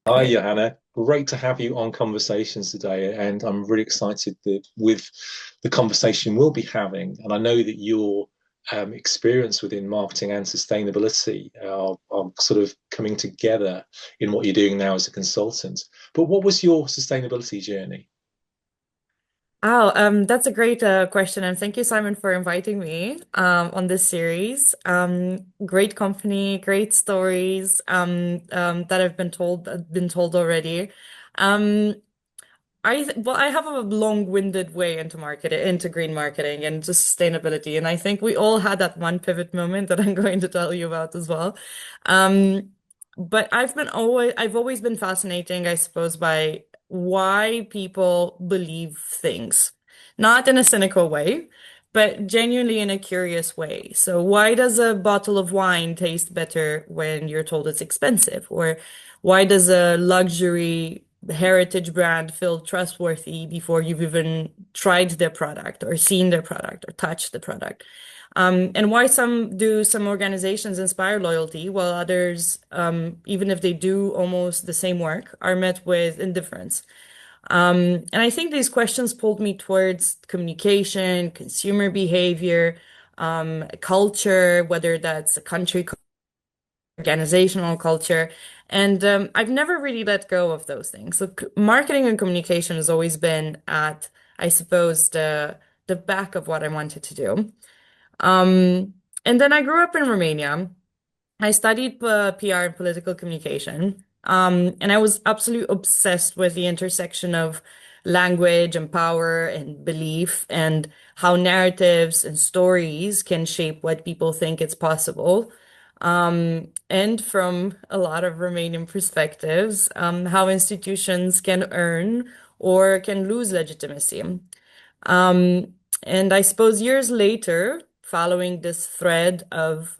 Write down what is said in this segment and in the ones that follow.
Hi, Great. Johanna. Great to have you on Conversations today. And I'm really excited with the conversation we'll be having. And I know that your experience within marketing and sustainability are sort of coming together in what you're doing now as a consultant. But what was your sustainability journey? Oh, that's a great question, and thank you, Simon, for inviting me on this series. Great company, great stories that have been told already. Um, I have a long-winded way into marketing, into green marketing and to sustainability, and I think we all had that one pivot moment that I'm going to tell you about as well. Um, but I've always been fascinating, I suppose, by why people believe things, not in a cynical way, but genuinely in a curious way. So why does a bottle of wine taste better when you're told it's expensive? Or why does a luxury heritage brand feel trustworthy before you've even tried their product or seen their product or touched the product? And why some organizations inspire loyalty while others, even if they do almost the same work, are met with indifference. And I think these questions pulled me towards communication, consumer behavior, culture, whether that's a country, organizational culture. And I've never really let go of those things. So marketing and communication has always been at, I suppose, the back of what I wanted to do. Um, and then I grew up in Romania. I studied PR and political communication. And I was absolutely obsessed with the intersection of language and power and belief and how narratives and stories can shape what people think it's possible. And from a lot of Romanian perspectives, how institutions can earn or can lose legitimacy. Um, and I suppose years later, following this thread of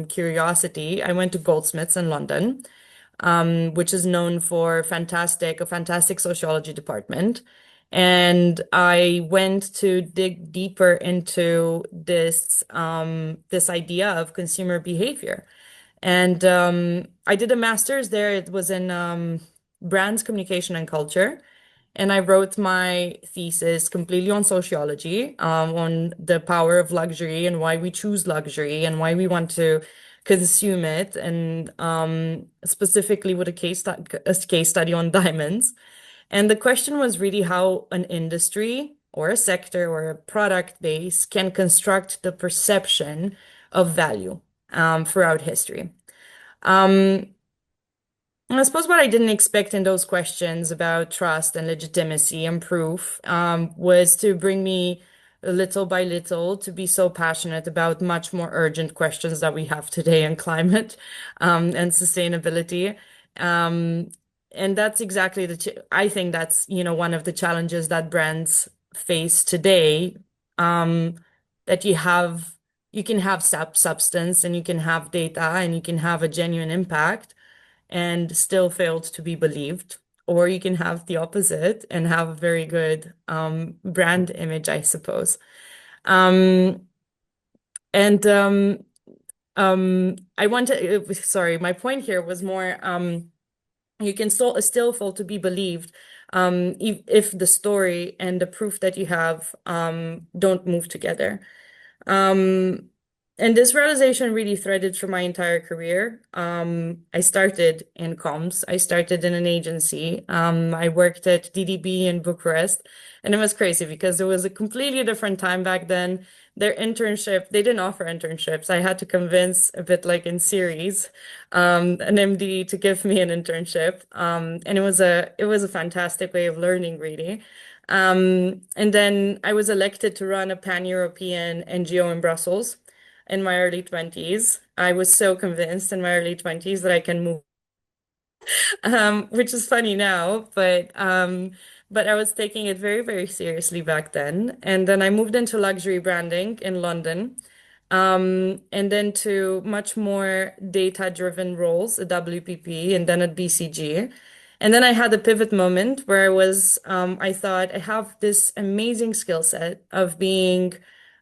curiosity, I went to Goldsmiths in London, which is known for a fantastic sociology department. And I went to dig deeper into this idea of consumer behavior. And I did a master's there. It was in brands, communication, and culture. And I wrote my thesis completely on sociology, on the power of luxury and why we choose luxury and why we want to consume it, and specifically with a case study on diamonds. And the question was really how an industry or a sector or a product base can construct the perception of value throughout history. Um, and I suppose what I didn't expect in those questions about trust and legitimacy and proof was to bring me little by little to be so passionate about much more urgent questions that we have today in climate and sustainability. Um, and that's exactly I think that's, one of the challenges that brands face today, um, that you can have substance and you can have data and you can have a genuine impact and still failed to be believed. Or you can have the opposite and have a very good brand image, I suppose. Um, and I want to, sorry, my point here was more you can still fail to be believed if the story and the proof that you have don't move together. Um, and this realization really threaded through my entire career. I started in comms. I started in an agency. I worked at DDB in Bucharest, and it was crazy because it was a completely different time back then. They didn't offer internships. I had to convince, a bit like in series, an MD to give me an internship. And it was a fantastic way of learning, really. And then I was elected to run a pan-European NGO in Brussels in my early 20s. I was so convinced in my early 20s that I can move, which is funny now, but I was taking it very, very seriously back then. And then I moved into luxury branding in London, and then to much more data-driven roles at WPP and then at BCG. And then I had a pivot moment where I thought I have this amazing skill set of being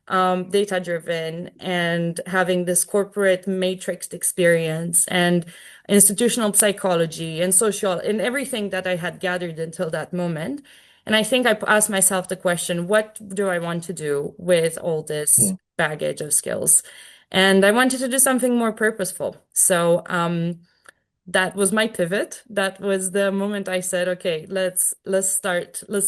data driven and having this corporate matrixed experience and institutional psychology and social and everything that I had gathered until that moment. And I think I asked myself the question, what do I want to do with all this Mm. baggage of skills? And I wanted to do something more purposeful. So, that was my pivot. That was the moment I said, okay, let's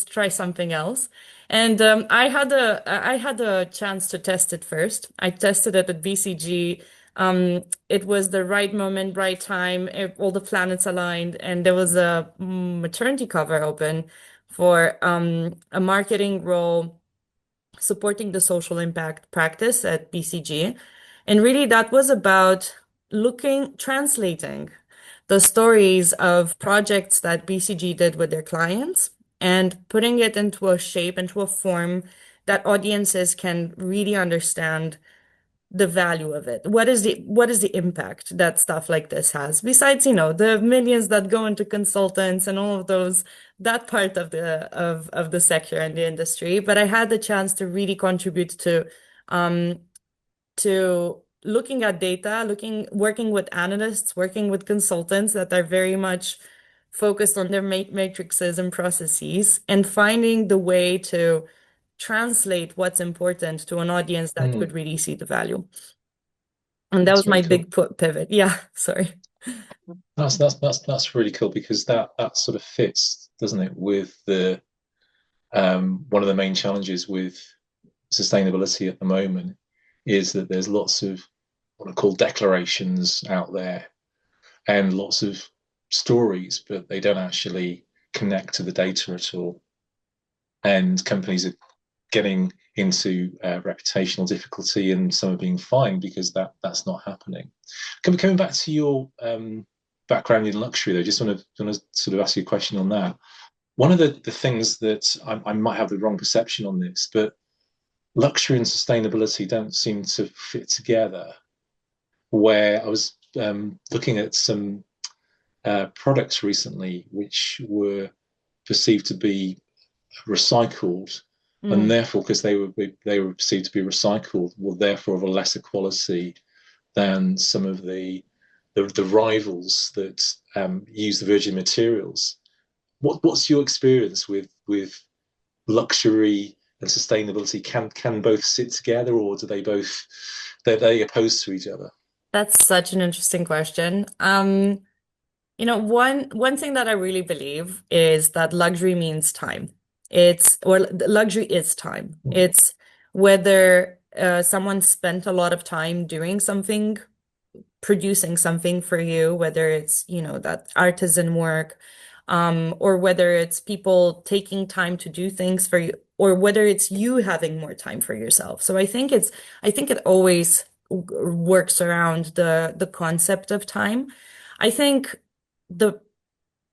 try something else. And I had a chance to test it first. I tested it at BCG. It was the right moment, right time, all the planets aligned, and there was a maternity cover open for a marketing role supporting the social impact practice at BCG. And really, that was about translating the stories of projects that BCG did with their clients and putting it into a shape, into a form that audiences can really understand the value of it. What is the impact that stuff like this has? Besides, the millions that go into consultants and all of those, that part of the sector and the industry. But I had the chance to really contribute um to looking at data, working with analysts, working with consultants that are very much focused on their matrices and processes, and finding the way to translate what's important to an audience that could Mm. really see the value. And that That's was my really cool. big pivot. Yeah, sorry. That's really cool because that sort of fits, doesn't it, with the one of the main challenges with sustainability at the moment is that there's lots of what are called declarations out there and lots of stories, but they don't actually connect to the data at all. And companies are getting into reputational difficulty, and some are being fined because that's not happening. Coming back to your background in luxury, though, just want to sort of ask you a question on that. One of the things that I might have the wrong perception on this, but luxury and sustainability don't seem to fit together. Where I was looking at some products recently which were perceived to be recycled, and Mm. therefore, because they were perceived to be recycled, were therefore of a lesser quality than some of the rivals that use the virgin materials. What's your experience with luxury and sustainability? Can both sit together, or do they both they opposed to each other? That's such an interesting question. One thing that I really believe is that luxury means time. Luxury is time. Mm. It's whether someone spent a lot of time doing something, producing something for you, whether it's, that artisan work, or whether it's people taking time to do things for you, or whether it's you having more time for yourself. So I think it always works around the concept of time. I think the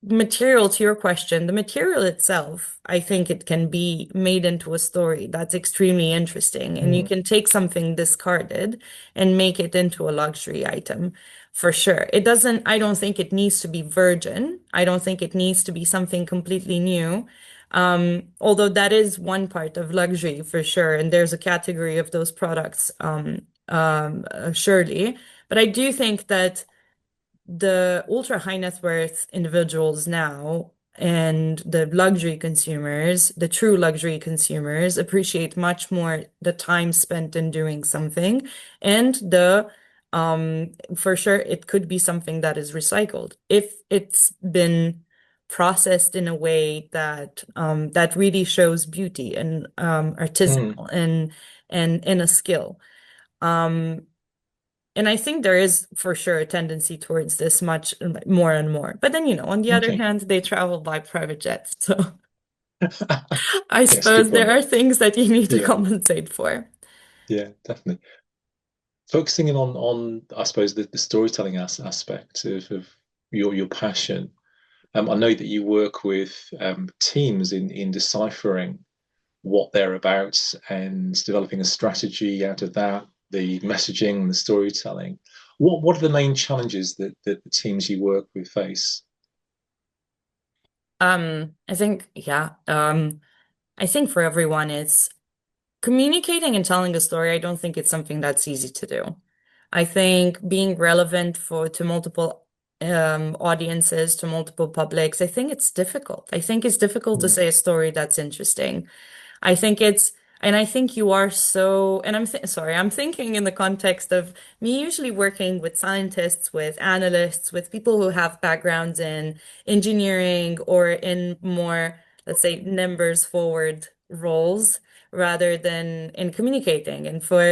material to your question, the material itself, I think it can be made into a story that's extremely interesting. And you Mm. can take something discarded and make it into a luxury item for sure. I don't think it needs to be virgin. I don't think it needs to be something completely new. Although that is one part of luxury for sure. And there's a category of those products, surely. But I do think that the ultra high net worth individuals now and the luxury consumers, the true luxury consumers, appreciate much more the time spent in doing something and for sure it could be something that is recycled if it's been processed in a way that really shows beauty and Mm. artisanal and a skill. Um, and I think there is for sure a tendency towards this much more and more. But then, on the other Okay. hand, they travel by private jets. So I Yes, good suppose there point. are things that you need to Yeah, compensate for. yeah, definitely. Focusing in on I suppose the storytelling aspect of your passion. I know that you work with teams in deciphering what they're about and developing a strategy out of that, the messaging, the storytelling. What are the main challenges that the teams you work with face? I think, yeah, I think for everyone, it's communicating and telling a story, I don't think it's something that's easy to do. I think being relevant for to multiple audiences, to multiple publics, I think it's difficult. I think it's difficult to Mm. say a story that's interesting. I think it's, and I think you are so, and sorry, I'm thinking in the context of me usually working with scientists, with analysts, with people who have backgrounds in engineering or in more, let's say, numbers forward roles rather than in communicating. And for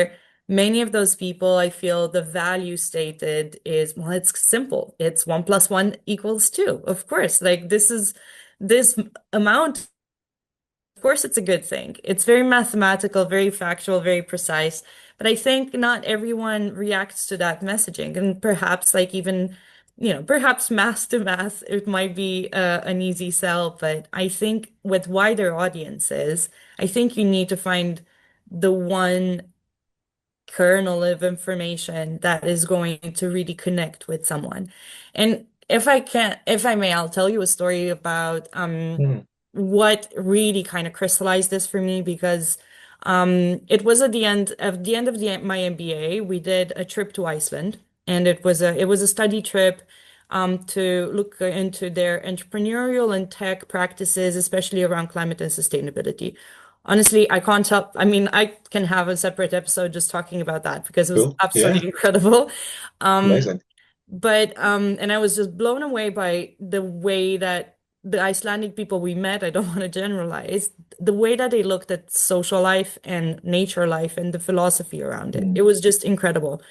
many of those people, I feel the value stated is, well, it's simple. It's 1 + 1 = 2. Of course, like this amount, of course, it's a good thing. It's very mathematical, very factual, very precise. But I think not everyone reacts to that messaging. And perhaps, like, even, perhaps math to math, it might be an easy sell. But I think with wider audiences, I think you need to find the one kernel of information that is going to really connect with someone. And if I may, I'll tell you a story about Mm. what really kind of crystallized this for me because it was at the end of my MBA, we did a trip to Iceland, and it was a study trip to look into their entrepreneurial and tech practices, especially around climate and sustainability. Honestly, I can't help. I mean, I can have a separate episode just talking about that because it was Cool. Yeah. absolutely incredible. Um, Amazing. and I was just blown away by the way that the Icelandic people we met, I don't want to generalize, the way that they looked at social life and nature life and the philosophy around it. It Mm. was just incredible.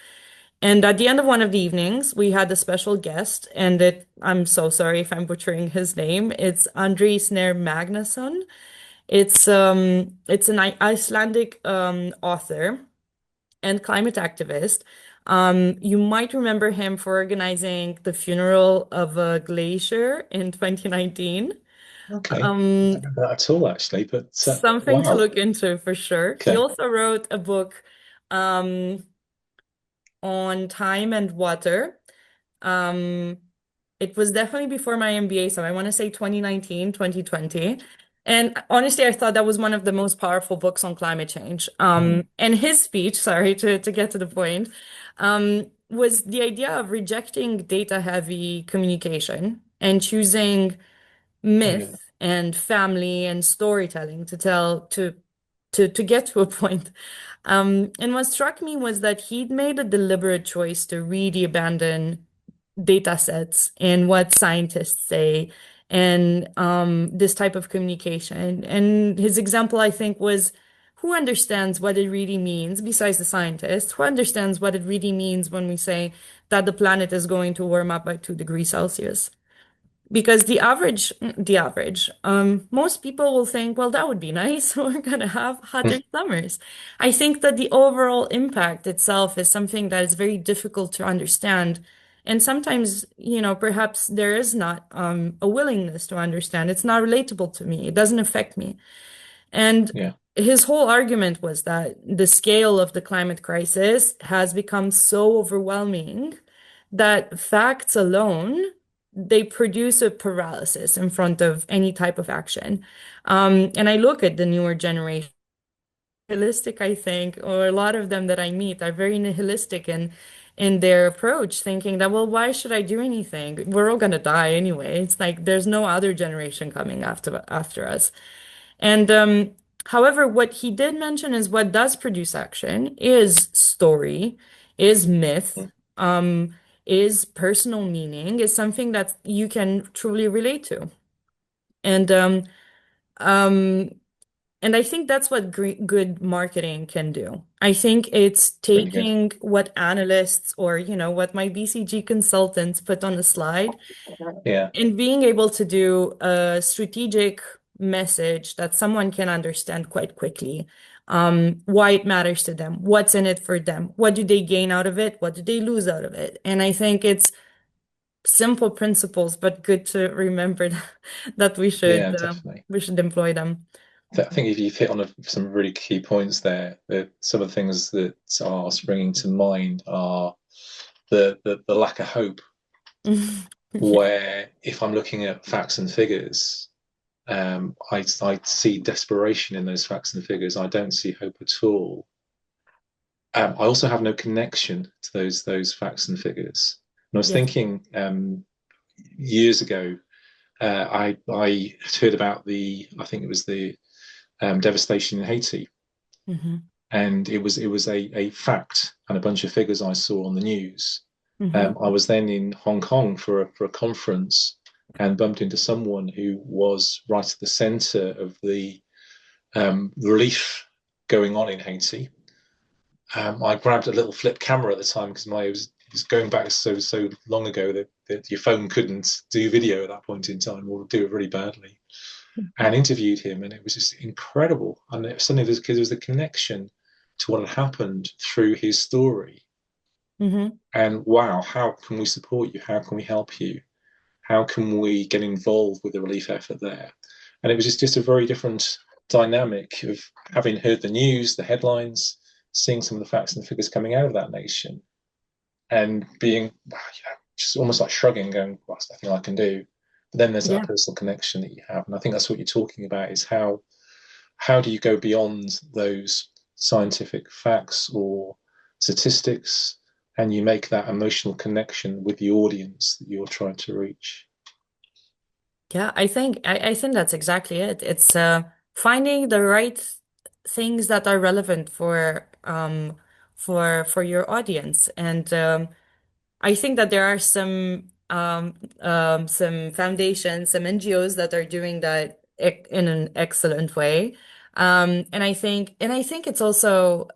And at the end of one of the evenings, we had a special guest, and I'm so sorry if I'm butchering his name. It's Andri Snær Magnason. It's an Icelandic author and climate activist. You might remember him for organizing the funeral of a glacier in 2019. Okay. I Um, don't remember that at all, actually, but Something to wow. look into for sure. He Okay. also wrote a book um, on time and water. Um, it was definitely before my MBA, so I want to say 2019, 2020. And honestly, I thought that was one of the most powerful books on climate change. Mm. And his speech, sorry, to get to the point, was the idea of rejecting data-heavy communication and choosing Oh, yeah. myth and family and storytelling to get to a point. And what struck me was that he'd made a deliberate choice to really abandon data sets and what scientists say and this type of communication. And his example, I think, was who understands what it really means, besides the scientists, who understands what it really means when we say that the planet is going to warm up by 2 degrees Celsius? Because most people will think, well, that would be nice. We're gonna have hotter Mm. summers. I think that the overall impact itself is something that is very difficult to understand. And sometimes, perhaps there is not a willingness to understand. It's not relatable to me. It doesn't affect me. And Yeah. his whole argument was that the scale of the climate crisis has become so overwhelming that facts alone, they produce a paralysis in front of any type of action. And I look at the newer generation, nihilistic, I think, or a lot of them that I meet are very nihilistic in their approach, thinking that, well, why should I do anything? We're all gonna die anyway. It's like there's no other generation coming after us. And however, what he did mention is what does produce action is story, is myth, Mm. is personal meaning, is something that you can truly relate to. And um, and I think that's what good marketing can do. I think it's Really good. taking what analysts or, what my BCG consultants put on a slide Yeah. and being able to do a strategic message that someone can understand quite quickly, why it matters to them, what's in it for them, what do they gain out of it, what do they lose out of it. And I think it's simple principles, but good to remember that we should Yeah, uh, definitely. we should employ them. I think if you've hit on some really key points there, some of the things that are springing to mind are the lack of hope, Yeah. where if I'm looking at facts and figures, I see desperation in those facts and figures. I don't see hope at all. I also have no connection to those facts and figures. And I was Yes. thinking years ago, I had heard about I think it was the devastation in Haiti, Hmm. and it was a fact and a bunch of figures I saw on the news. Hmm. I was then in Hong Kong for a conference and bumped into someone who was right at the centre of the relief going on in Haiti. I grabbed a little flip camera at the time because it was going back so long ago that your phone couldn't do video at that point in time or do it really badly. And interviewed him, and it was just incredible. And suddenly there was a connection to what had happened through his story. Hmm. And wow, how can we support you? How can we help you? How can we get involved with the relief effort there? And it was just a very different dynamic of having heard the news, the headlines, seeing some of the facts and figures coming out of that nation, and being just almost like shrugging, going, well, "There's nothing I can do." But then there's that Yeah. personal connection that you have, and I think that's what you're talking about: is how do you go beyond those scientific facts or statistics, and you make that emotional connection with the audience that you're trying to reach. Yeah, I think that's exactly it. It's finding the right things that are relevant for your audience. And I think that there are some foundations, some NGOs that are doing that in an excellent way. And I think it's also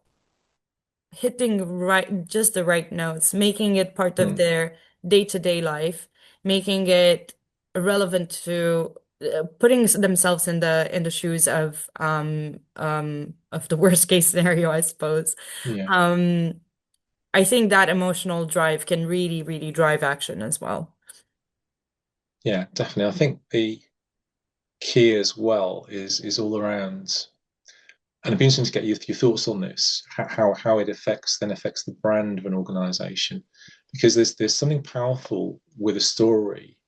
hitting just the right notes, making it part of Mm, their day-to-day life, making it relevant to putting themselves in the shoes of the worst case scenario, I suppose. yeah, Um, I think that emotional drive can really, really drive action as well. yeah, definitely. I think the key as well is all around, and it'd be interesting to get your thoughts on this, how it affects the brand of an organization, because there's something powerful with a story,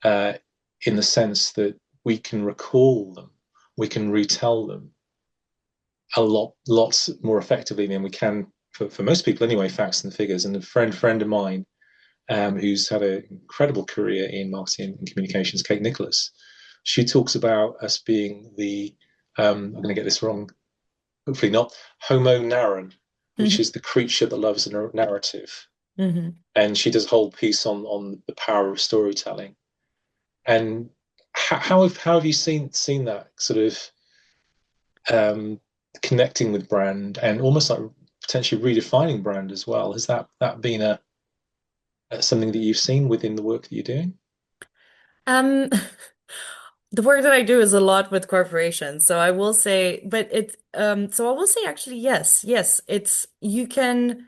uh, in the sense that we can recall them, we can retell them lots more effectively than we can for most people anyway, facts and figures. And a friend of mine, who's had an incredible career in marketing and communications, Kate Nicholas, she talks about us being I'm going to get this wrong, hopefully not, Homo narran, which Hmm. is the creature that loves a narrative. Hmm. And she does a whole piece on the power of storytelling. And how have you seen that sort of um, connecting with brand and almost like potentially redefining brand as well? Has that been something that you've seen within the work that you're doing? Um, the work that I do is a lot with corporations, so I will say, so I will say actually yes, yes, it's you can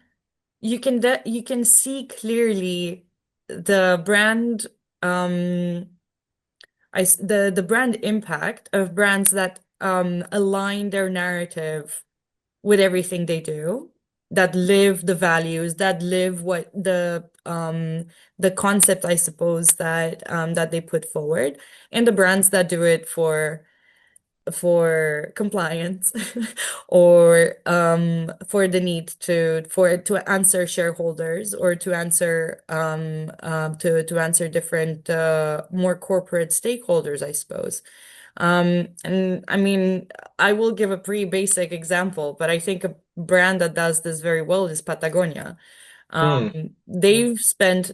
see clearly the brand um the brand impact of brands that align their narrative with everything they do, that live the values, that live what the concept, I suppose, that they put forward, and the brands that do it for compliance or for the need to answer shareholders or to answer different more corporate stakeholders, I suppose. And I mean, I will give a pretty basic example, but I think a brand that does this very well is Patagonia. Mm, They've spent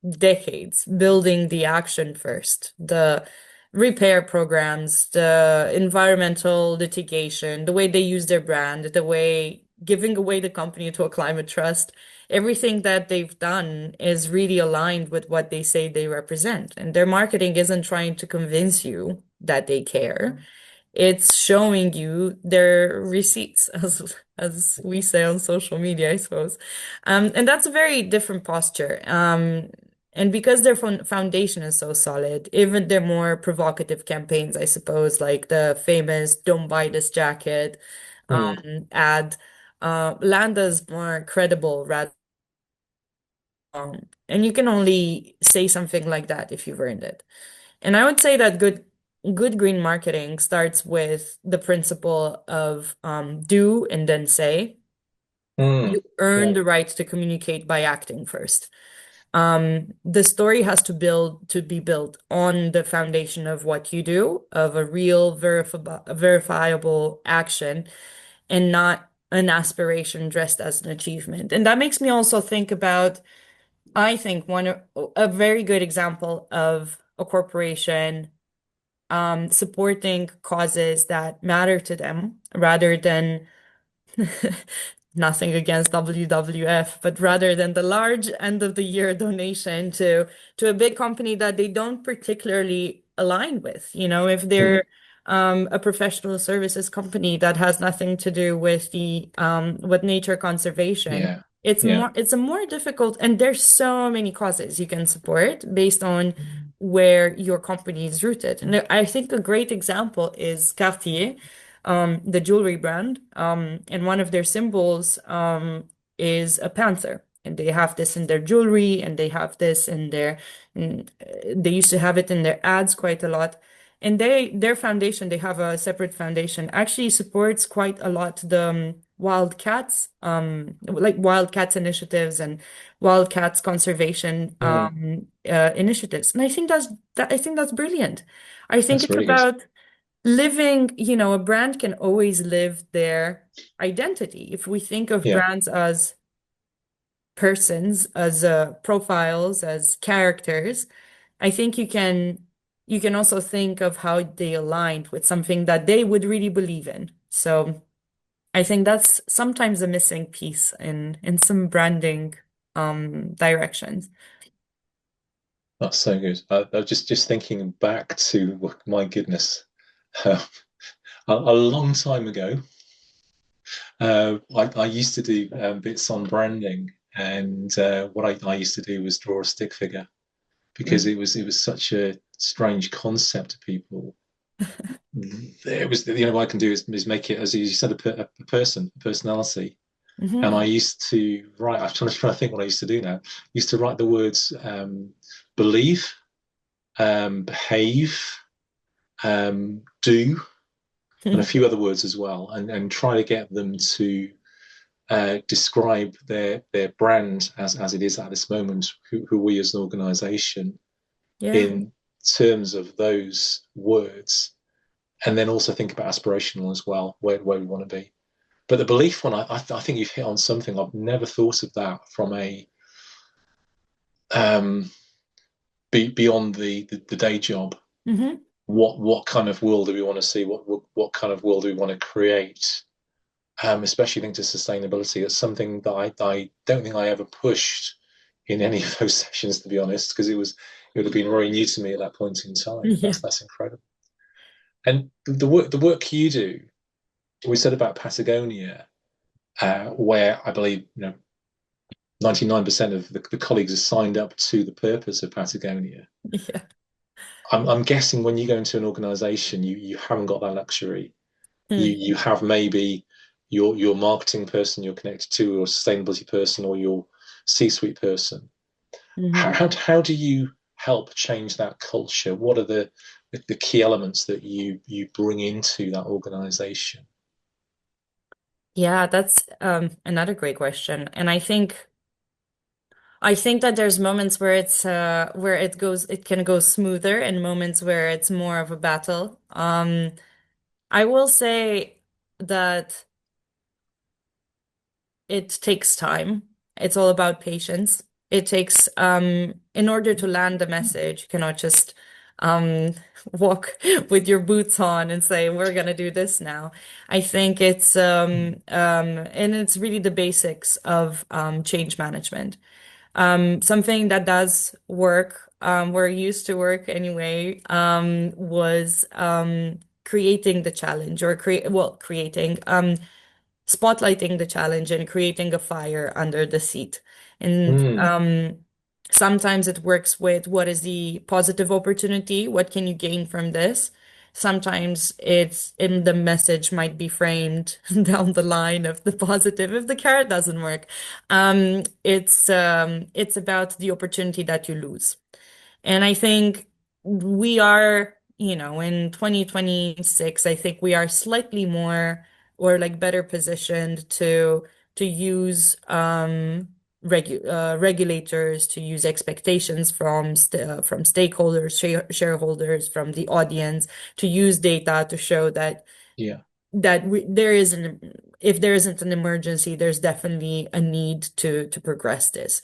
decades building the action first, the repair programs, the environmental litigation, the way they use their brand, the way giving away the company to a climate trust. Everything that they've done is really aligned with what they say they represent. And their marketing isn't trying to convince you that they care. It's showing you their receipts, as we say on social media, I suppose. And that's a very different posture. And because their foundation is so solid, even their more provocative campaigns, I suppose, like the famous "Don't buy this jacket" mm. ad, land as more credible rather and you can only say something like that if you've earned it. And I would say that good. good green marketing starts with the principle of do and then say. You Mm, earn yeah. the right to communicate by acting first. The story has to be built on the foundation of what you do, of a real verifiable action, and not an aspiration dressed as an achievement. And that makes me also think about, I think a very good example of a corporation supporting causes that matter to them rather than nothing against WWF, but rather than the large end of the year donation to a big company that they don't particularly align with. You know, if they're Mm, a professional services company that has nothing to do with the with nature conservation, yeah. Yeah. it's a more difficult, and there's so many causes you can support based on where your company is rooted. And I think a great example is Cartier, the jewelry brand, and one of their symbols is a panther. And they have this in their jewelry, and they have this in they used to have it in their ads quite a lot. And their foundation, they have a separate foundation, actually supports quite a lot the wildcats, like wildcats initiatives and wildcats conservation Mm, initiatives. And I think that's brilliant. I think that's it's really good. about living, a brand can always live their identity. If we think of Yeah. brands as persons, as profiles, as characters, I think you can also think of how they aligned with something that they would really believe in. So I think that's sometimes a missing piece in some branding directions. That's so good. I was just thinking back to, my goodness, uh, a long time ago. I used to do bits on branding, and what I used to do was draw a stick figure because Mm. it was such a strange concept to people. It was, what I can do is make it, as you said, a person, a personality. And I Hmm. used to write. I'm trying to think what I used to do now. I used to write the words believe, behave, do, and a few other words as well, and try to get them to describe their brand as it is at this moment, who we as an organisation Yeah. in terms of those words, and then also think about aspirational as well, where we want to be. But the belief one, I think you've hit on something. I've never thought of that from a um, beyond the day job. Hmm. What kind of world do we want to see? What kind of world do we want to create? Especially linked to sustainability. It's something that I don't think I ever pushed in any of those sessions, to be honest, because it would have been very new to me at that point in time. Yeah. That's incredible. And the work you do, we said about Patagonia, where I believe 99% of the colleagues are signed up to the purpose of Patagonia. Yeah. I'm guessing when you go into an organization, you haven't got that luxury. You Hmm. you have maybe your marketing person you're connected to, or sustainability person, or your C-suite person. How, Hmm. how how do you help change that culture? What are the key elements that you bring into that organization? Yeah, that's another great question. And I think that there's moments where it can go smoother and moments where it's more of a battle. I will say that it takes time. It's all about patience. It takes in order to land the message, you cannot just um walk with your boots on and say, we're gonna do this now. I think and it's really the basics of change management. Something that does work, we're used to work anyway, was creating the challenge or creating, spotlighting the challenge and creating a fire under the seat. And Mm, sometimes it works with what is the positive opportunity? What can you gain from this? Sometimes it's in the message might be framed down the line of the positive if the carrot doesn't work. It's about the opportunity that you lose. And I think we are. in 2026, I think we are slightly more or like better positioned to use regulators, to use expectations from stakeholders, shareholders, from the audience, to use data to show that Yeah. there is if there isn't an emergency, there's definitely a need to progress this.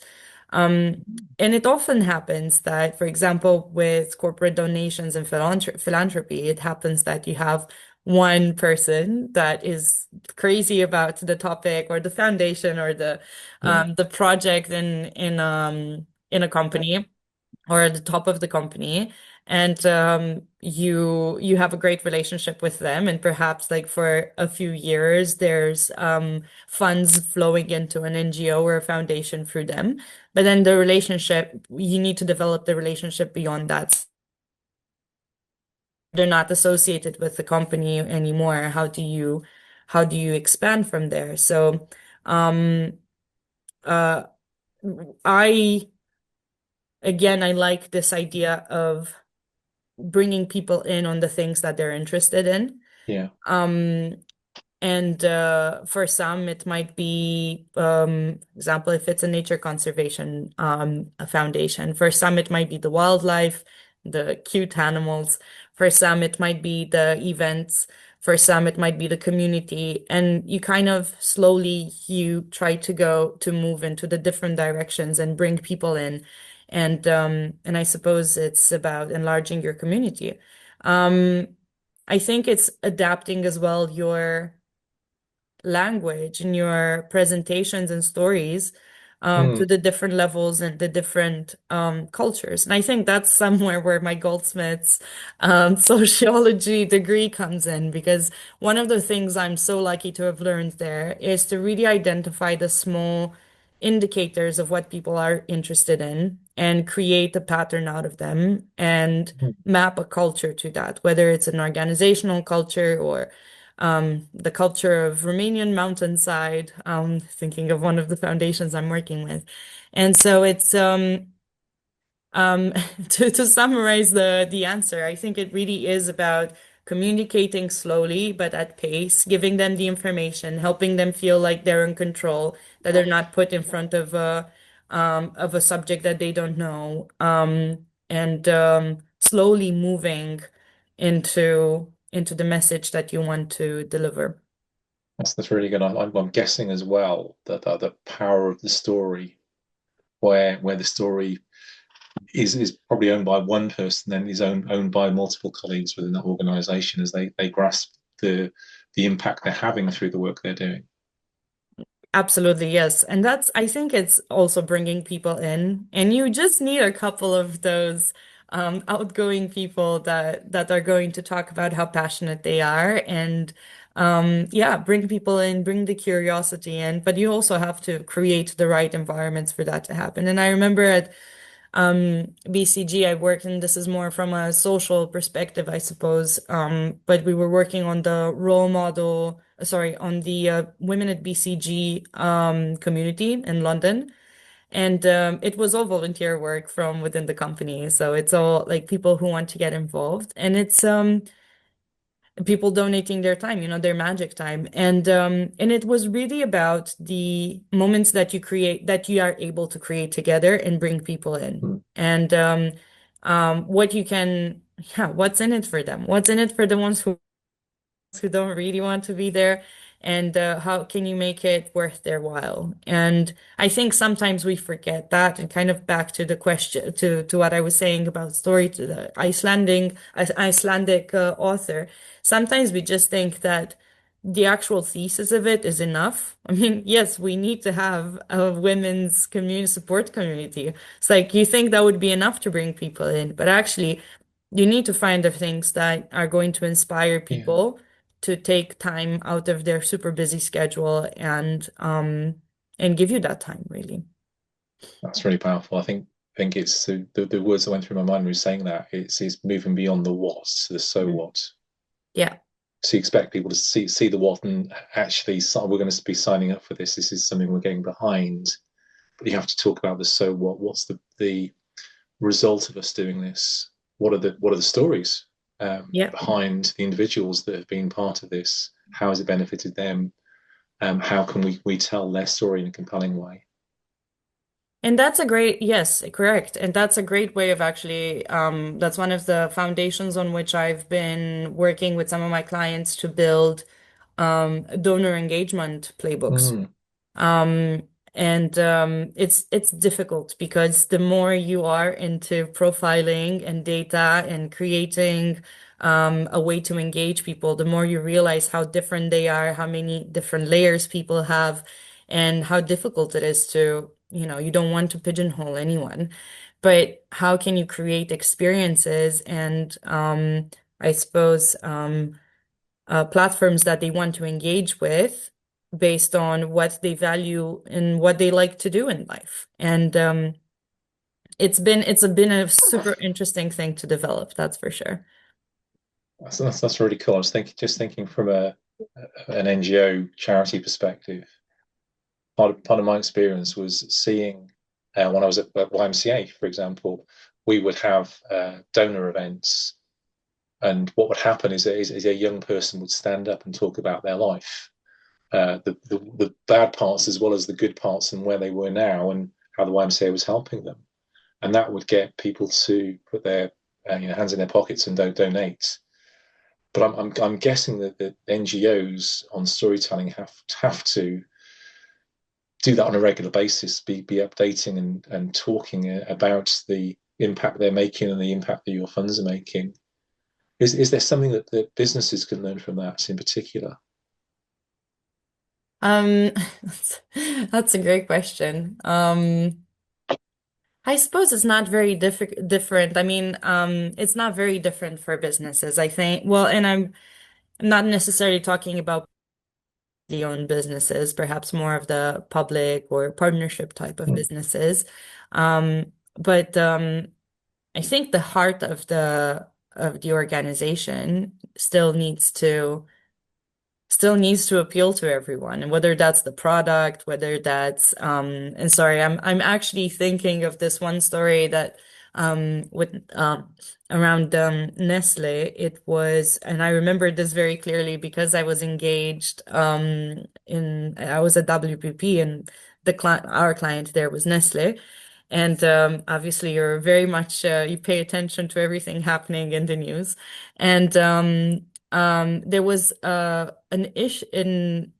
Um, and it often happens that, for example, with corporate donations and philanthropy, it happens that you have one person that is crazy about the topic or the foundation or Yeah. the project in a company or at the top of the company, and you have a great relationship with them, and perhaps like for a few years there's funds flowing into an NGO or a foundation through them, but then the relationship, you need to develop the relationship beyond that. They're not associated with the company anymore. How do you expand from there? So um uh I I like this idea of bringing people in on the things that they're interested in. Yeah. Um, and for some, it might be, example, if it's a nature conservation a foundation. For some, it might be the wildlife, the cute animals. For some, it might be the events. For some, it might be the community. And you kind of slowly you try to move into the different directions and bring people in. And I suppose it's about enlarging your community. Um, I think it's adapting as well your language and your presentations and stories to Mm. the different levels and the different cultures. And I think that's somewhere where my Goldsmiths sociology degree comes in, because one of the things I'm so lucky to have learned there is to really identify the small indicators of what people are interested in and create a pattern out of them and Mm. map a culture to that, whether it's an organizational culture or the culture of Romanian mountainside, thinking of one of the foundations I'm working with. And so it's um, to summarize the answer, I think it really is about communicating slowly but at pace, giving them the information, helping them feel like they're in control, that they're not put in front of a subject that they don't know, and slowly moving into the message that you want to deliver. That's really good. I'm guessing as well that the power of the story, where the story is probably owned by one person, then is owned by multiple colleagues within that organization as they grasp the impact they're having through the work they're doing. Absolutely, yes. And I think it's also bringing people in. And you just need a couple of those outgoing people that are going to talk about how passionate they are. And yeah, bring people in, bring the curiosity in. But you also have to create the right environments for that to happen. And I remember at BCG, I worked, and this is more from a social perspective, I suppose. But we were working on the role model, sorry, on the Women at BCG community in London. And it was all volunteer work from within the company. So it's all like people who want to get involved. And it's people donating their time, their magic time. And it was really about the moments that you create, that you are able to create together and bring people in. Mm. And what you can, yeah, what's in it for them? What's in it for the ones who don't really want to be there, and how can you make it worth their while? And I think sometimes we forget that, and kind of back to the question, to what I was saying about story, to the Icelandic author. Sometimes we just think that the actual thesis of it is enough. I mean, yes, we need to have a women's community support community. It's like you think that would be enough to bring people in, but actually you need to find the things that are going to inspire Yeah, people to take time out of their super busy schedule and give you that time, really. that's really powerful. I think it's the words that went through my mind was saying that it's moving beyond the what to the so Mhm. what. Yeah. So you expect people to see the what and actually we're going to be signing up for this. This is something we're getting behind. But you have to talk about the so what. What's the result of us doing this? What are the stories? Yeah. behind the individuals that have been part of this. How has it benefited them? How can we tell their story in a compelling way? And that's a great, yes, correct. And that's a great way of actually, that's one of the foundations on which I've been working with some of my clients to build donor engagement playbooks. Mm, Um, and it's difficult because the more you are into profiling and data and creating a way to engage people, the more you realize how different they are, how many different layers people have, and how difficult it is to, you don't want to pigeonhole anyone. But how can you create experiences and I suppose platforms that they want to engage with based on what they value and what they like to do in life. And it's been a super interesting thing to develop, that's for sure. that's really cool. I was thinking from an NGO charity perspective. Part of my experience was seeing when I was at YMCA, for example, we would have donor events, and what would happen is a young person would stand up and talk about their life, the bad parts as well as the good parts, and where they were now, and how the YMCA was helping them, and that would get people to put their hands in their pockets and donate. But I'm guessing that the NGOs on storytelling have to do that on a regular basis, be updating and talking about the impact they're making and the impact that your funds are making. Is there something that businesses can learn from that in particular? Um, that's, that's a great question. I suppose it's not very different. I mean, it's not very different for businesses, I think. Well, and I'm not necessarily talking about the own businesses, perhaps more of the public or partnership type of Mm, businesses. But I think the heart of the organization still needs to appeal to everyone, and whether that's the product, whether that's and sorry, I'm actually thinking of this one story that with around Nestle. It was, and I remember this very clearly because I was engaged in I was at WPP, and our client there was Nestle. And obviously, you're very much you pay attention to everything happening in the news. And there was an ish in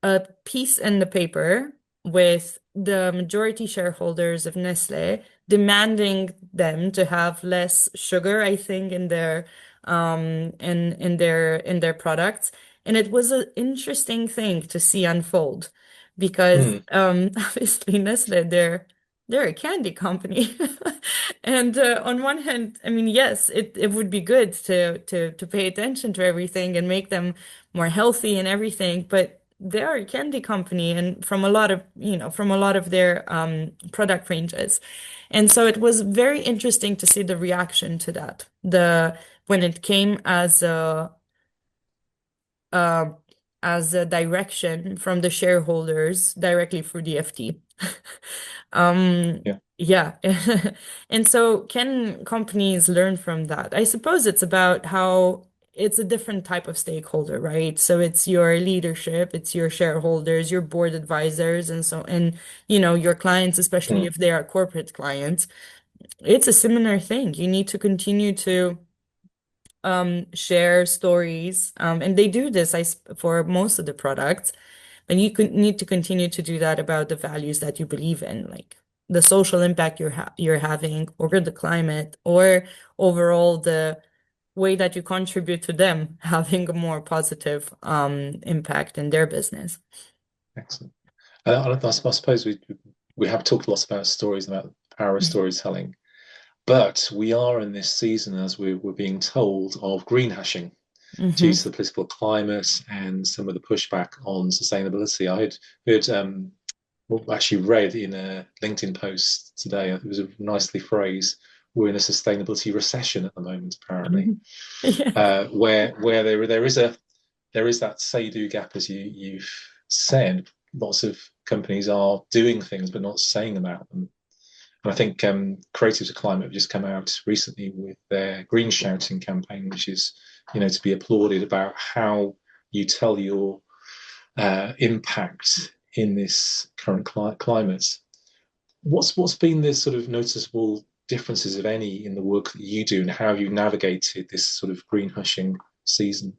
a piece in the paper with the majority shareholders of Nestle demanding them to have less sugar, I think, in their products. And it was an interesting thing to see unfold because mm, obviously Nestle, they're a candy company. And on one hand, I mean, yes, it would be good to pay attention to everything and make them more healthy and everything, but they are a candy company and from a lot of their product ranges. And so it was very interesting to see the reaction to that. When it came uh, as a direction from the shareholders directly through the FT. yeah, Yeah. And so can companies learn from that? I suppose it's about how it's a different type of stakeholder, right? So it's your leadership, it's your shareholders, your board advisors, and your clients, especially mm, if they are corporate clients. It's a similar thing. You need to continue to share stories, and they do this for most of the products, and you need to continue to do that about the values that you believe in, like the social impact you're having over the climate, or overall the way that you contribute to them having a more positive impact in their business. excellent. I suppose we have talked lots about stories, about the power of storytelling, but we are in this season, as we're being told, of greenhushing due Hmm. to the political climate and some of the pushback on sustainability. I had heard, well, actually read in a LinkedIn post today, it was a nicely phrased, we're in a sustainability recession at the moment, apparently, Yeah. where there is that say-do gap, as you've said. Lots of companies are doing things but not saying about them. And I think Creatives of Climate have just come out recently with their green shouting campaign, which is, to be applauded about how you tell your impact in this current climate. What's been the sort of noticeable differences, if any, in the work that you do, and how you navigated this sort of green hushing season?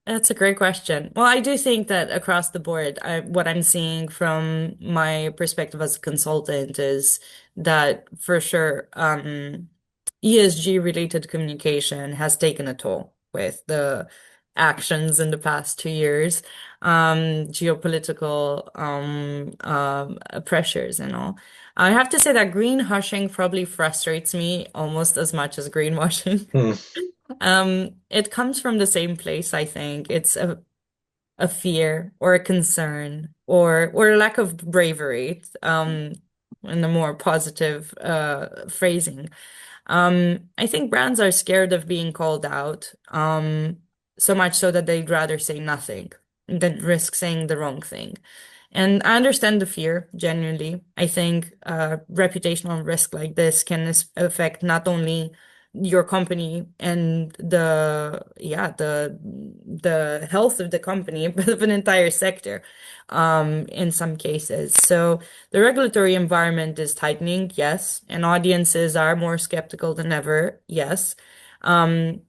That's a great question. Well, I do think that across the board, what I'm seeing from my perspective as a consultant is that for sure, ESG related communication has taken a toll with the actions in the past 2 years, geopolitical pressures and all. I have to say that green hushing probably frustrates me almost as much as greenwashing. Hmm. It comes from the same place, I think. It's a fear or a concern or a lack of bravery, in a more positive phrasing. I think brands are scared of being called out, so much so that they'd rather say nothing than risk saying the wrong thing. And I understand the fear, genuinely. I think reputational risk like this can affect not only your company and the health of the company, but of an entire sector, in some cases. So the regulatory environment is tightening, yes, and audiences are more skeptical than ever, yes. And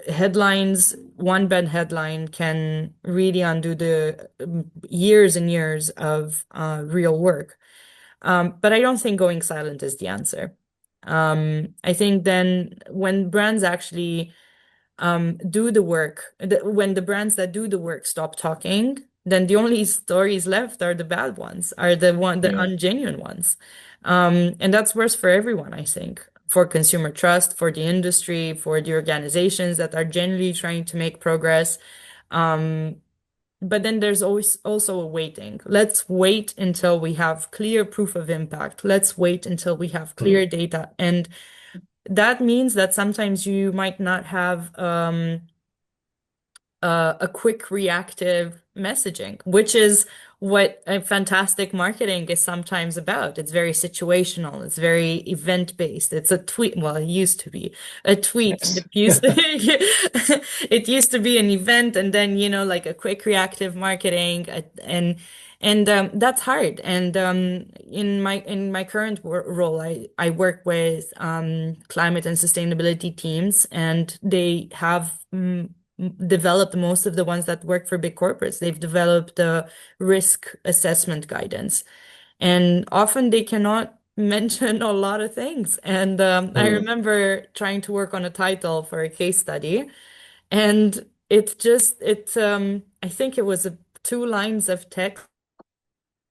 headlines, one bad headline can really undo the years and years of real work. But I don't think going silent is the answer. I think then when brands actually do the work, when the brands that do the work stop talking, then the only stories left are the bad ones, are the Yeah. ungenuine ones. And that's worse for everyone, I think, for consumer trust, for the industry, for the organizations that are genuinely trying to make progress. Um, but then there's always also a waiting. Let's wait until we have clear proof of impact. Let's wait until we have Hmm. clear data. And that means that sometimes you might not have a quick reactive messaging, which is what a fantastic marketing is sometimes about. It's very situational. It's very event-based. It's a tweet. Well, it used to be a tweet. Yes. It used to be an event, and then, like a quick reactive marketing, and that's hard. And in my current role, I work with climate and sustainability teams, and they have developed most of the ones that work for big corporates. They've developed the risk assessment guidance, and often they cannot mention a lot of things. And I Hmm. remember trying to work on a title for a case study, and I think it was 2 lines of text.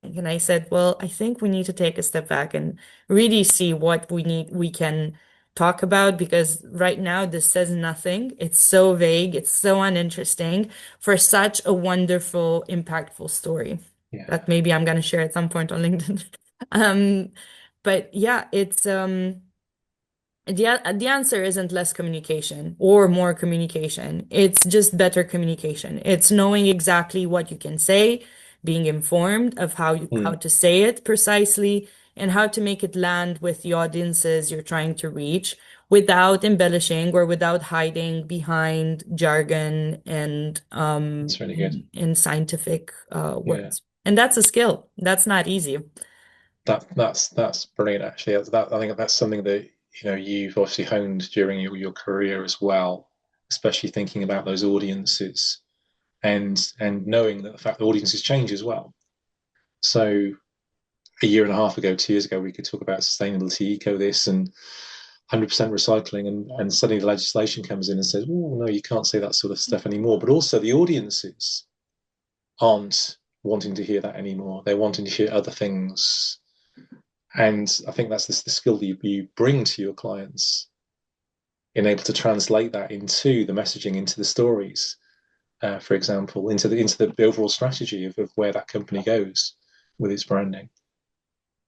And I said, well, I think we need to take a step back and really see what we can talk about, because right now this says nothing. It's so vague, it's so uninteresting for such a wonderful, impactful story Yeah. that maybe I'm gonna share at some point on LinkedIn. Um, but yeah, the answer isn't less communication or more communication. It's just better communication. It's knowing exactly what you can say, being informed of how Hmm. to say it precisely, and how to make it land with the audiences you're trying to reach without embellishing or without hiding behind jargon and That's really good. in scientific Yeah. words. And that's a skill. That's not easy. That's brilliant. Actually, I think that's something that you've obviously honed during your career as well, especially thinking about those audiences and knowing that the fact that audiences change as well. So a year and a half ago, 2 years ago, we could talk about sustainability, eco this, and 100% recycling, and suddenly the legislation comes in and says, "Oh no, you can't say that sort of stuff anymore." But also the audiences aren't wanting to hear that anymore. They're wanting to hear other things, and I think that's the skill that you bring to your clients, in able to translate that into the messaging, into the stories, for example, into the overall strategy of where that company goes with its branding.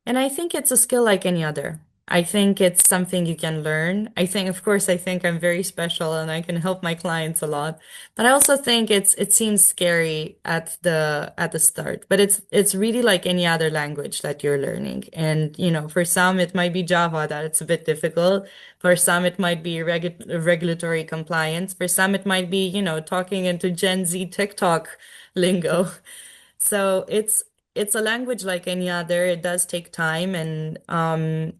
And I think it's a skill like any other. I think it's something you can learn. Of course, I think I'm very special and I can help my clients a lot. But I also think it seems scary at the start. But it's really like any other language that you're learning. And for some it might be Java that it's a bit difficult. For some it might be regulatory compliance. For some it might be, talking into Gen Z TikTok lingo. So it's a language like any other. It does take time and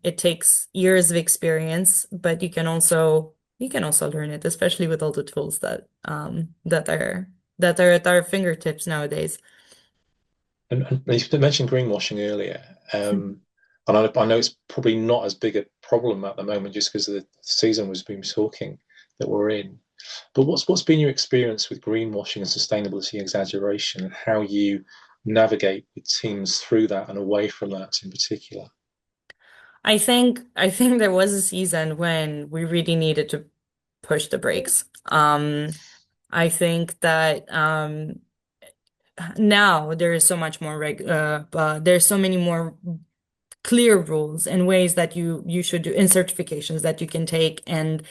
it takes years of experience, but you can also learn it, especially with all the tools that are at our fingertips nowadays. And you mentioned greenwashing earlier, and I know it's probably not as big a problem at the moment just because of the season we've been talking that we're in. But what's been your experience with greenwashing and sustainability exaggeration, and how you navigate with teams through that and away from that in particular? I think there was a season when we really needed to push the brakes. I think that now there is so much more there's so many more clear rules and ways that you should do in certifications that you can take and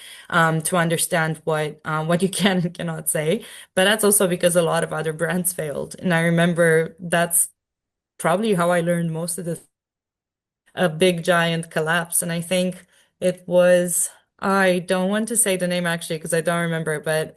to understand what you can and cannot say. But that's also because a lot of other brands failed. And I remember that's probably how I learned most of the a big giant collapse. And I think it was, I don't want to say the name actually because I don't remember, but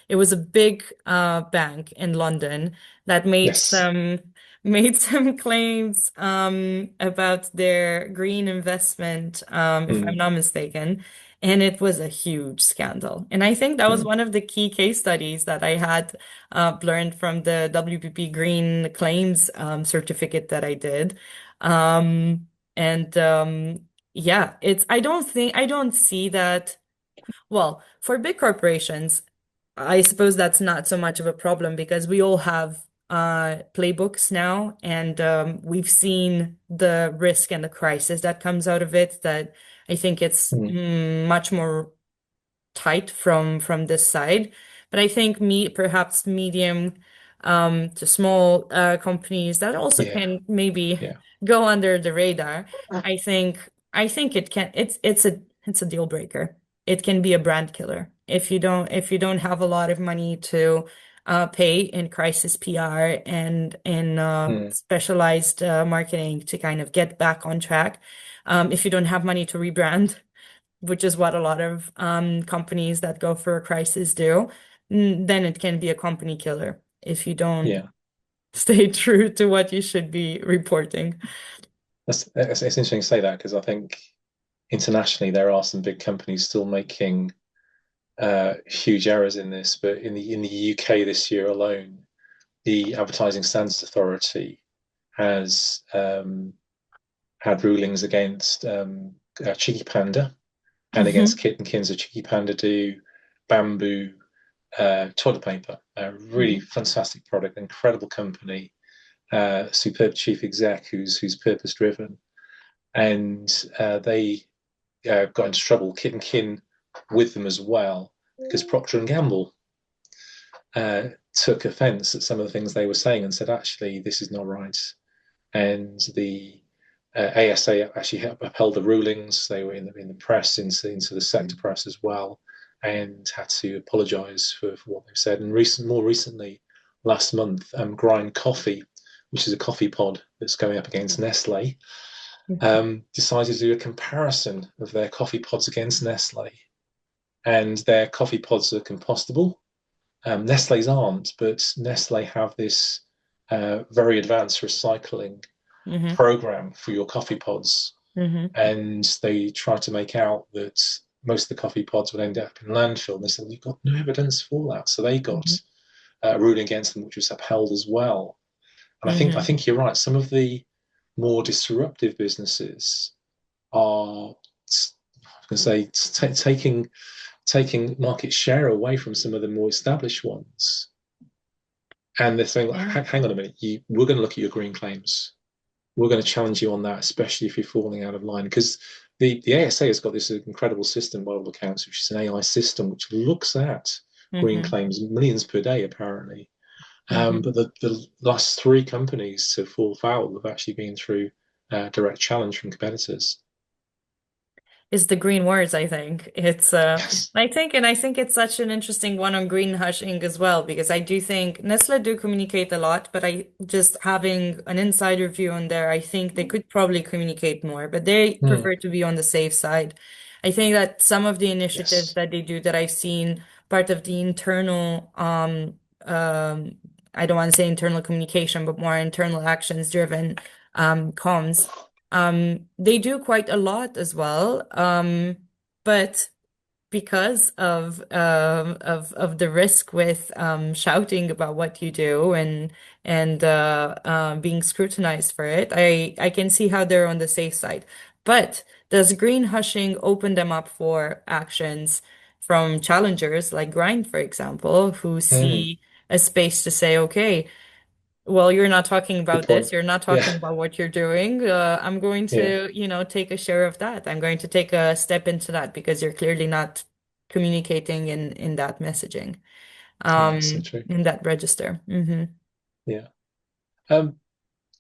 it was a big bank in London that made Yes. some claims about their green investment, if I'm Mm, not mistaken. And it was a huge scandal. And I think that was mm, one of the key case studies that I had learned from the WPP Green Claims certificate that I did. Um, and yeah, I don't see that. Well, for big corporations, I suppose that's not so much of a problem because we all have playbooks now, and we've seen the risk and the crisis that comes out of it, that I think it's mm. much more tight from this side. But I think me perhaps medium to small companies that also Yeah, can maybe yeah. go under the radar. I think it's a deal breaker. It can be a brand killer if you don't have a lot of money to pay in crisis PR and in Mm, specialized marketing to kind of get back on track. If you don't have money to rebrand, which is what a lot of companies that go for a crisis do, then it can be a company killer if you don't yeah. stay true to what you should be reporting. It's interesting to say that because I think internationally there are some big companies still making huge errors in this, but in the UK this year alone, the Advertising Standards Authority has had rulings against Cheeky Panda and against Hmm. Kit and Kinzer. Cheeky Panda do bamboo toilet paper, a really Hmm. fantastic product, incredible company, superb chief exec who's purpose driven, and they got into trouble, Kit and Kin with them as well, because Procter and Gamble uh, took offence at some of the things they were saying and said, actually, this is not right. And the ASA actually upheld the rulings. They were in the press, into the sector press as well, and had to apologise for what they've said. And more recently, last month, Grind Coffee, which is a coffee pod that's going up against Nestle, decided to do a comparison of their coffee pods against Nestle. And their coffee pods are compostable. Nestle's aren't, but Nestle have this very advanced recycling Hmm. program for your coffee pods, Hmm. and they try to make out that most of the coffee pods would end up in landfill. And they said, we've got no evidence for that. So they got Hmm. a ruling against them, which was upheld as well. And I Hmm. think you're right. Some of the more disruptive businesses are, I can say, taking market share away from some of the more established ones. And they're saying, Yeah. hang on a minute, we're going to look at your green claims. We're going to challenge you on that, especially if you're falling out of line. Because the ASA has got this incredible system, by all accounts, which is an AI system which looks at green Hmm. claims, millions per day, apparently. Hmm. But the last three companies to fall foul have actually been through direct challenge from competitors. is the green words, I think. Yes. I think it's such an interesting one on green hushing as well, because I do think Nestle do communicate a lot, but I just having an insider view on there, I think they could probably communicate more, but they Mm, prefer to be on the safe side. I think that some of the initiatives yes. that they do that I've seen part of the internal, I don't want to say internal communication, but more internal actions driven comms. They do quite a lot as well. But because of the risk with shouting about what you do and being scrutinized for it, I can see how they're on the safe side. But does green hushing open them up for actions from challengers like Grind, for example, who Mm, see a space to say, okay, well, you're not talking good about this. point. You're not Yeah. talking about what you're doing. I'm going Yeah. to, take a share of that. I'm going to take a step into that because you're clearly not communicating in that messaging, Yeah. So true. in that register. Yeah. Um,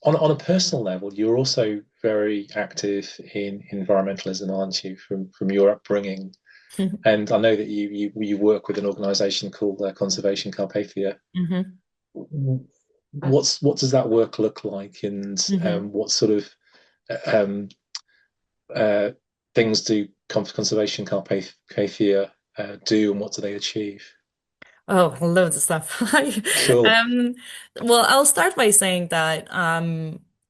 on a personal level, you're also very active in environmentalism, aren't you? From your upbringing, and I know that you work with an organisation called Conservation Carpathia. hmm What does that work look like, and hmm what sort of um, uh, things do Conservation Carpathia do, and what do they achieve? Oh, loads of stuff. Cool. Um, well, I'll start by saying that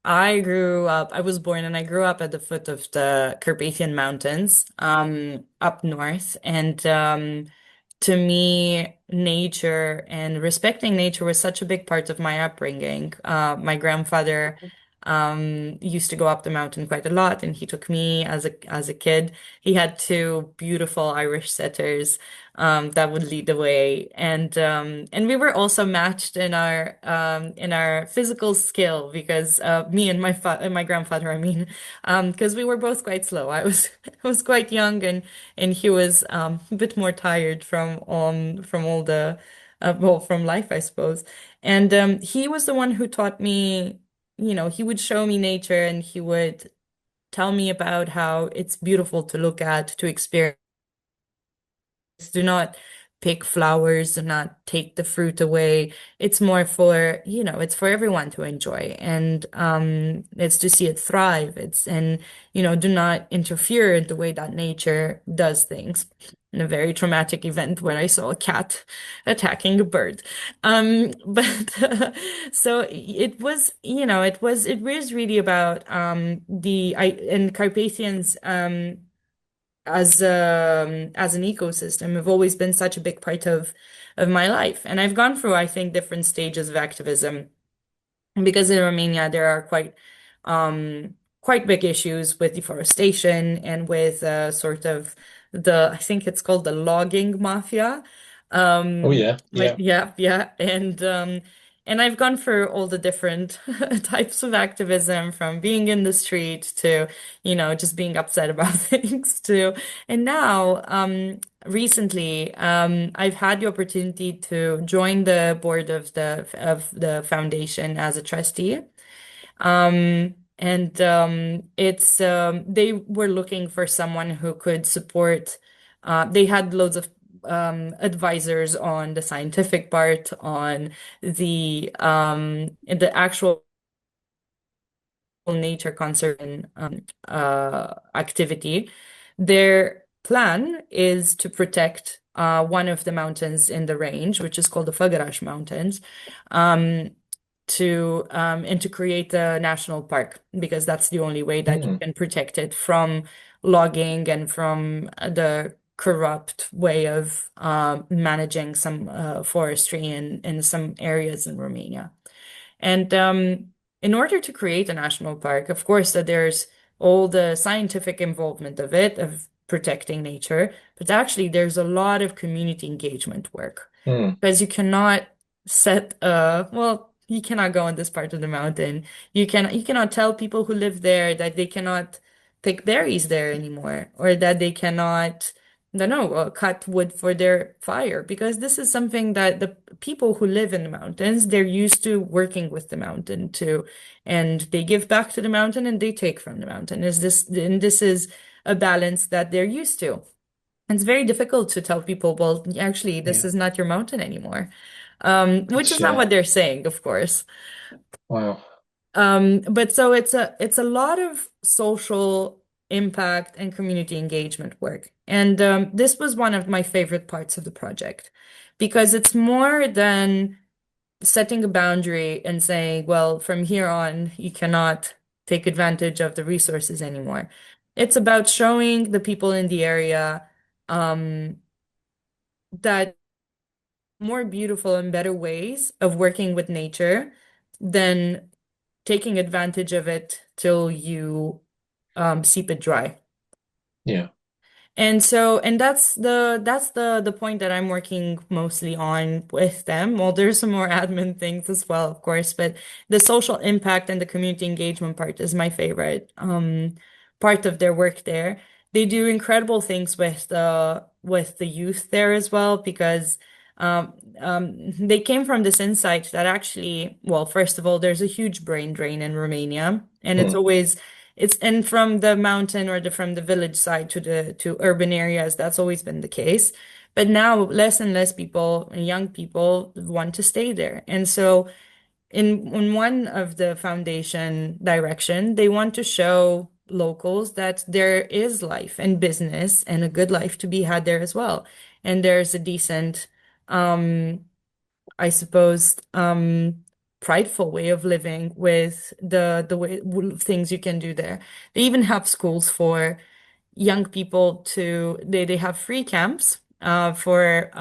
I was born and I grew up at the foot of the Carpathian Mountains, up north. And to me, nature and respecting nature was such a big part of my upbringing. My grandfather used to go up the mountain quite a lot, and he took me as a kid. He had two beautiful Irish setters that would lead the way. And we were also matched in our physical skill because me and my grandfather, I mean, because we were both quite slow. I was quite young, and he was a bit more tired from all the well, from life, I suppose. And he was the one who taught me. He would show me nature, and he would tell me about how it's beautiful to look at, to experience. Do not pick flowers, do not take the fruit away. It's more for, it's for everyone to enjoy. And it's to see it thrive. Do not interfere in the way that nature does things. In a very traumatic event where I saw a cat attacking a bird. But so it was, it was really about and Carpathians as an ecosystem have always been such a big part of my life. And I've gone through, I think, different stages of activism because in Romania there are quite big issues with deforestation and with sort of I think it's called the logging mafia. Oh yeah, Like yeah. yeah, and I've gone through all the different types of activism from being in the street to, just being upset about things to, and now recently, I've had the opportunity to join the board of the foundation as a trustee. And it's they were looking for someone who could support. They had loads of advisors on the scientific part, on the actual nature conservation activity. Their plan is to protect one of the mountains in the range, which is called the Făgăraș Mountains, um, and to create a national park because that's the only way that you Mm, can protect it from logging and from the corrupt way of managing some forestry in some areas in Romania. And in order to create a national park, of course, that there's all the scientific involvement of it, of protecting nature, but actually there's a lot of community engagement work mm, because you cannot you cannot go on this part of the mountain. You cannot tell people who live there that they cannot pick berries there anymore, or that they cannot, I don't know, cut wood for their fire, because this is something that the people who live in the mountains, they're used to working with the mountain too, and they give back to the mountain and they take from the mountain. And this is a balance that they're used to. It's very difficult to tell people, well, actually, this Yeah. is not your mountain anymore. Which is not Share. what they're saying, of course. Wow. But so it's a lot of social impact and community engagement work. And this was one of my favorite parts of the project because it's more than setting a boundary and saying, well, from here on, you cannot take advantage of the resources anymore. It's about showing the people in the area um, that more beautiful and better ways of working with nature than taking advantage of it till you seep it dry. Yeah. And that's the point that I'm working mostly on with them. Well, there's some more admin things as well, of course, but the social impact and the community engagement part is my favorite part of their work there. They do incredible things with the youth there as well because they came from this insight that actually, well, first of all, there's a huge brain drain in Romania, and Mm. it's and from the mountain or from the village side to urban areas, that's always been the case. But now less and less people, young people, want to stay there. And so in one of the foundation direction, they want to show locals that there is life and business and a good life to be had there as well. And there's a decent I suppose, prideful way of living with the way things you can do there. They even have schools for young people they have free camps for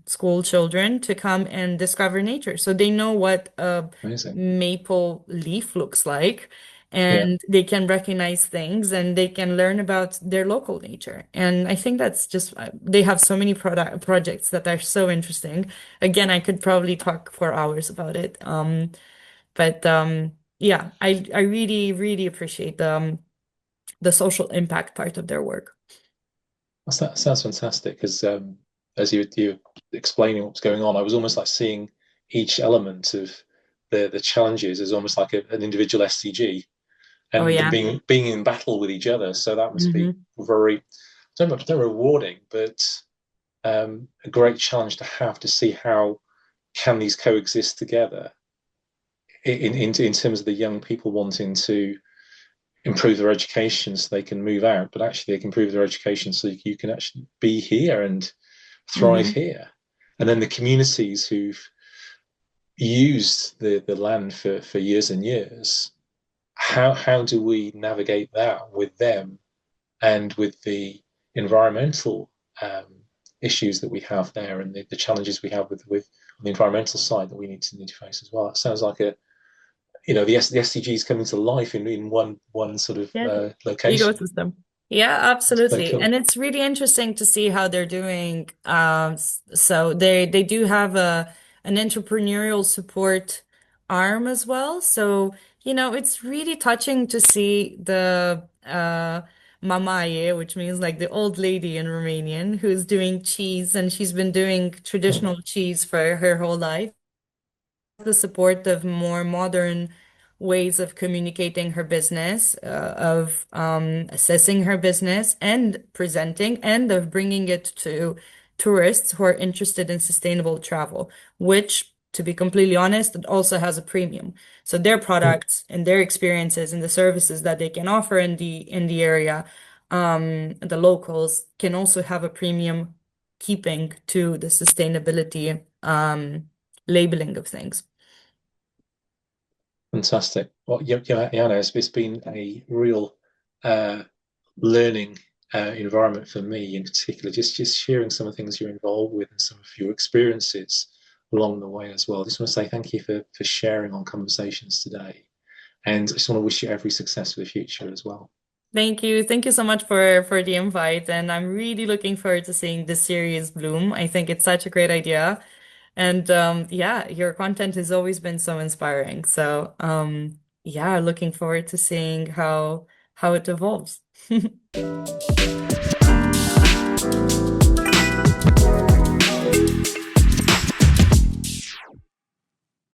school children to come and discover nature. So they know what a Amazing. maple leaf looks like, Yeah. and they can recognize things and they can learn about their local nature. And I think that's just they have so many product projects that are so interesting. Again, I could probably talk for hours about it. But yeah, I really, really appreciate the social impact part of their work. That sounds fantastic because as you explaining what's going on, I was almost like seeing each element of the challenges as almost like an individual SDG Oh and them yeah. being in battle with each other. So that must be Hmm. very, don't rewarding, but a great challenge to have to see how can these coexist together in terms of the young people wanting to improve their education so they can move out, but actually they can improve their education so you can actually be here and thrive Hmm. here. And then the communities who've used the land for years and years, how do we navigate that with them and with the environmental issues that we have there and the challenges we have with on the environmental side that we need to face as well. It sounds like the SDGs coming to life in one sort of Yeah. location. Ecosystem. Yeah, That's very absolutely. cool. And it's really interesting to see how they're doing. So they do have an entrepreneurial support arm as well. So, it's really touching to see the mamaye, which means like the old lady in Romanian, who's doing cheese, and she's been doing traditional cheese for her whole life. The support of more modern ways of communicating her business, of assessing her business and presenting, and of bringing it to tourists who are interested in sustainable travel, which, to be completely honest, it also has a premium. So their products and their experiences and the services that they can offer in the area, the locals can also have a premium keeping to the sustainability labeling of things. Fantastic. Well, Jana, it's been a real uh, learning environment for me in particular, just sharing some of the things you're involved with and some of your experiences along the way as well. Just want to say thank you for sharing on conversations today. And I just want to wish you every success for the future as well. Thank you. Thank you so much for the invite. And I'm really looking forward to seeing this series bloom. I think it's such a great idea. And yeah, your content has always been so inspiring. So yeah, looking forward to seeing how it evolves.